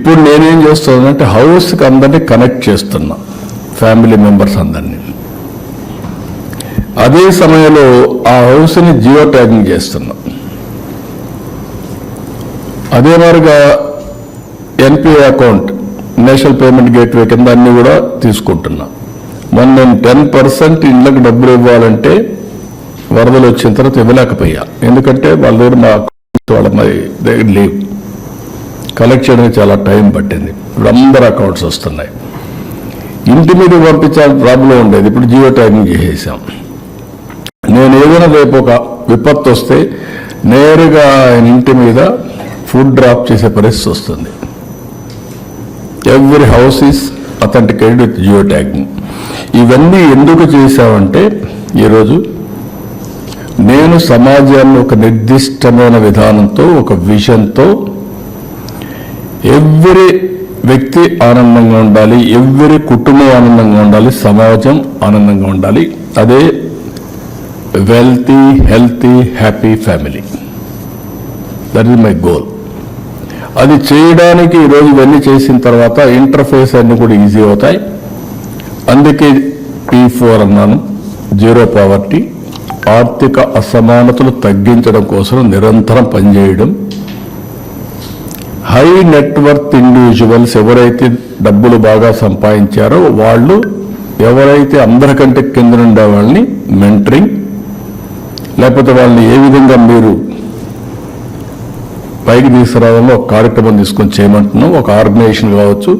ఇప్పుడు నేనేం చేస్తున్నానంటే హౌస్కి అందరినీ కనెక్ట్ చేస్తున్నా, ఫ్యామిలీ మెంబర్స్ అందరినీ. అదే సమయంలో ఆ హౌస్ని జియో ట్యాగింగ్ చేస్తున్నా. అదే మాదిరిగా NPI account, national payment gateway కింద అన్ని కూడా తీసుకుంటున్నా. మొన్న నేను 10% ఇళ్ళకి డబ్బులు ఇవ్వాలంటే వరదలు వచ్చిన తర్వాత ఇవ్వలేకపోయా. ఎందుకంటే వాళ్ళ దగ్గర మా దగ్గర లేవు, కలెక్ట్ చేయడానికి చాలా టైం పట్టింది. ఇప్పుడు అందరు అకౌంట్స్ వస్తున్నాయి. ఇంటి మీద పంపించాలని ప్రాబ్లం ఉండేది, ఇప్పుడు జియో ట్యాగింగ్ చేసేసాం. నేను ఏదైనా రేపు ఒక విపత్తు వస్తే నేరుగా ఆయన ఇంటి మీద ఫుడ్ డ్రాప్ చేసే పరిస్థితి వస్తుంది. Every house is authenticated with geo tagging. ఇవన్నీ ఎందుకు చేశామంటే ఈరోజు నేను సమాజాన్ని ఒక నిర్దిష్టమైన విధానంతో, ఒక విజన్తో ఎవ్రీ వ్యక్తి ఆనందంగా ఉండాలి, ఎవ్రీ కుటుంబం ఆనందంగా ఉండాలి, సమాజం ఆనందంగా ఉండాలి. అదే wealthy, healthy, happy family. That is my goal. అది చేయడానికి ఈరోజు ఇవన్నీ చేసిన తర్వాత ఇంటర్ఫేస్ అన్నీ కూడా ఈజీ అవుతాయి. అందుకే P4 అన్నాను, జీరో పావర్టీ. ఆర్థిక అసమానతలు తగ్గించడం కోసం నిరంతరం పనిచేయడం. హై నెట్వర్త్ ఇండివిజువల్స్ ఎవరైతే డబ్బులు బాగా సంపాదించారో వాళ్ళు, ఎవరైతే అందరికంటే కింద ఉండే వాళ్ళని మెంటరింగ్, లేకపోతే వాళ్ళని ఏ విధంగా మీరు పైకి తీసుకురావాలో ఒక కార్యక్రమం తీసుకొని చేయమంటున్నాం. ఒక ఆర్గనైజేషన్ కావచ్చు,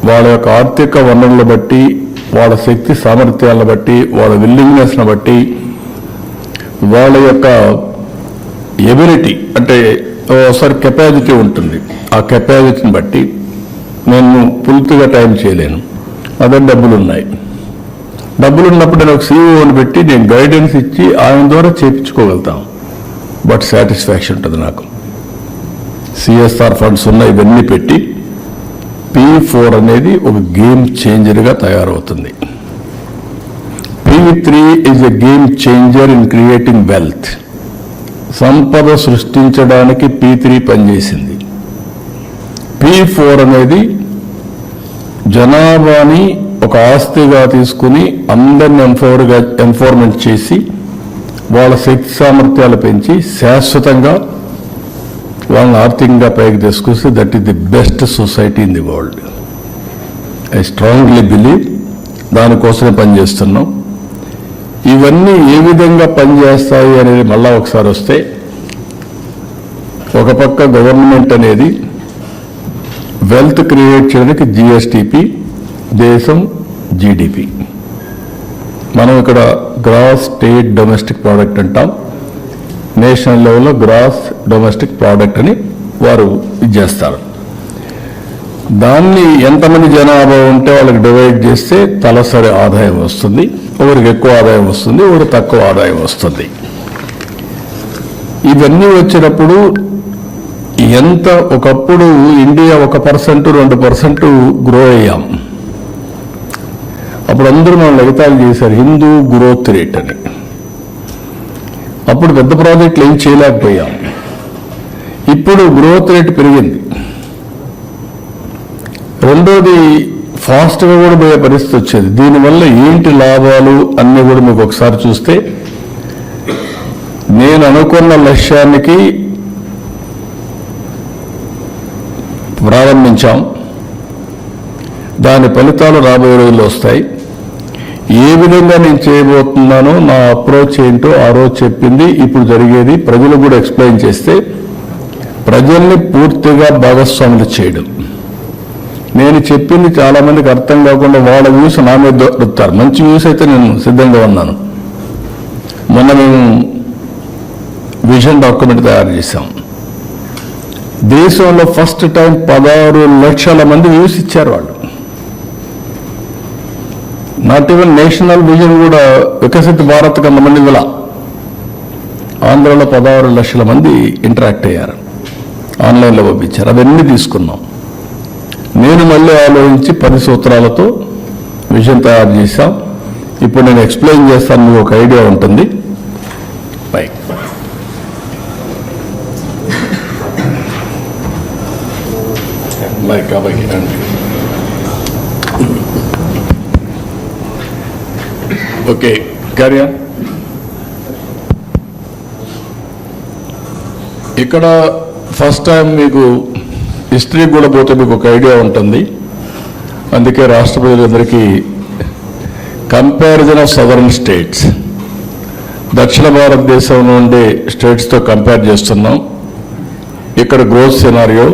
వాళ్ళ యొక్క ఆర్థిక వనరులను బట్టి, వాళ్ళ శక్తి సామర్థ్యాలను బట్టి, వాళ్ళ విల్లింగ్నెస్ను బట్టి, వాళ్ళ యొక్క ఎబిలిటీ అంటే ఒకసారి కెపాసిటీ ఉంటుంది. ఆ కెపాసిటీని బట్టి నేను పూర్తిగా టైం చేయలేను, అదే డబ్బులు ఉన్నాయి. డబ్బులు ఉన్నప్పుడు నేను ఒక సీఈఓని పెట్టి నేను గైడెన్స్ ఇచ్చి ఆయన ద్వారా చేయించుకోగలుగుతాం. బట్ సాటిస్ఫాక్షన్ ఉంటుంది నాకు. సిఎస్ఆర్ ఫండ్స్ ఉన్న ఇవన్నీ పెట్టి P4 అనేది ఒక గేమ్ చేంజర్గా తయారవుతుంది. P3 is a game changer in creating wealth. సంపద సృష్టించడానికి P3 పనిచేసింది. P4 అనేది జనాభాని ఒక ఆస్తిగా తీసుకుని అందరిని ఎంపవర్మెంట్ చేసి వాళ్ళ శక్తి సామర్థ్యాలు పెంచి శాశ్వతంగా వాళ్ళని ఆర్థికంగా పైకి తీసుకొస్తే that is the best society in the world. I strongly believe. దానికోసమే పనిచేస్తున్నాం. ఇవన్నీ ఏ విధంగా పనిచేస్తాయి అనేది మళ్ళా ఒకసారి వస్తే, ఒక పక్క గవర్నమెంట్ అనేది వెల్త్ క్రియేట్ చేయడానికి జిఎస్టిపి, దేశం జీడిపి. మనం ఇక్కడ గ్రాస్ స్టేట్ డొమెస్టిక్ ప్రోడక్ట్ అంటాం. నేషనల్ లెవెల్లో గ్రాస్ డొమెస్టిక్ ప్రోడక్ట్ అని వారు ఇచ్చేస్తారు. దాన్ని ఎంతమంది జనాభా ఉంటే వాళ్ళకి డివైడ్ చేస్తే తలసరి ఆదాయం వస్తుంది. ఒకరికి ఎక్కువ ఆదాయం వస్తుంది, ఒకరికి తక్కువ ఆదాయం వస్తుంది. ఇవన్నీ వచ్చినప్పుడు ఎంత ఒకప్పుడు ఇండియా 1%, 2% గ్రో అయ్యాం. అప్పుడు అందరూ మనం ఎగతాళి చేశారు హిందూ గ్రోత్ రేట్ అని. అప్పుడు పెద్ద ప్రాజెక్టులు ఏం చేయలేకపోయాం. ఇప్పుడు గ్రోత్ రేట్ పెరిగింది. రెండోది ఫాస్ట్గా కూడా పోయే పరిస్థితి వచ్చేది. దీనివల్ల ఏంటి లాభాలు అన్నీ కూడా మీకు ఒకసారి చూస్తే, నేను అనుకున్న లక్ష్యానికి ప్రారంభించాం. దాని ఫలితాలు రాబోయే రోజుల్లో వస్తాయి. ఏ విధంగా నేను చేయబోతున్నానో నా అప్రోచ్ ఏంటో ఆ రోజు చెప్పింది, ఇప్పుడు జరిగేది ప్రజలకు కూడా ఎక్స్ప్లెయిన్ చేస్తే ప్రజల్ని పూర్తిగా భాగస్వాములు చేయడం. నేను చెప్పింది చాలా మందికి అర్థం కాకుండా వాళ్ళ వ్యూస్ నా మీద దొరుకుతారు. మంచి వ్యూస్ అయితే నేను సిద్ధంగా ఉన్నాను. మొన్న మేము విజన్ డాక్యుమెంట్ తయారు చేశాం. దేశంలో ఫస్ట్ టైం 16 లక్షల మంది వ్యూస్ ఇచ్చారు వాళ్ళు. నాట్ ఈవెన్ నేషనల్ విజన్ కూడా వికసిత భారత్ కొంతమంది ఇలా ఆంధ్రలో 16 లక్షల మంది ఇంటరాక్ట్ అయ్యారు, ఆన్లైన్లో పంపించారు. అవన్నీ తీసుకున్నాం. నేను మళ్ళీ ఆలోచించి 10 సూత్రాలతో విజన్ తయారు చేశాం. ఇప్పుడు నేను ఎక్స్ప్లెయిన్ చేస్తాను, మీకు ఒక ఐడియా ఉంటుంది. బై లైక్ అబ్బాయి అండి. Okay, carry on. ఇక్కడ ఫస్ట్ టైం మీకు హిస్టరీ కూడా పోతే మీకు ఒక ఐడియా ఉంటుంది. అందుకే రాష్ట్ర ప్రజలందరికీ కంపారిజన్ ఆఫ్ సదరన్ స్టేట్స్, దక్షిణ భారతదేశంలో ఉండే స్టేట్స్తో కంపేర్ చేస్తున్నాం. ఇక్కడ గ్రోత్ సినారియో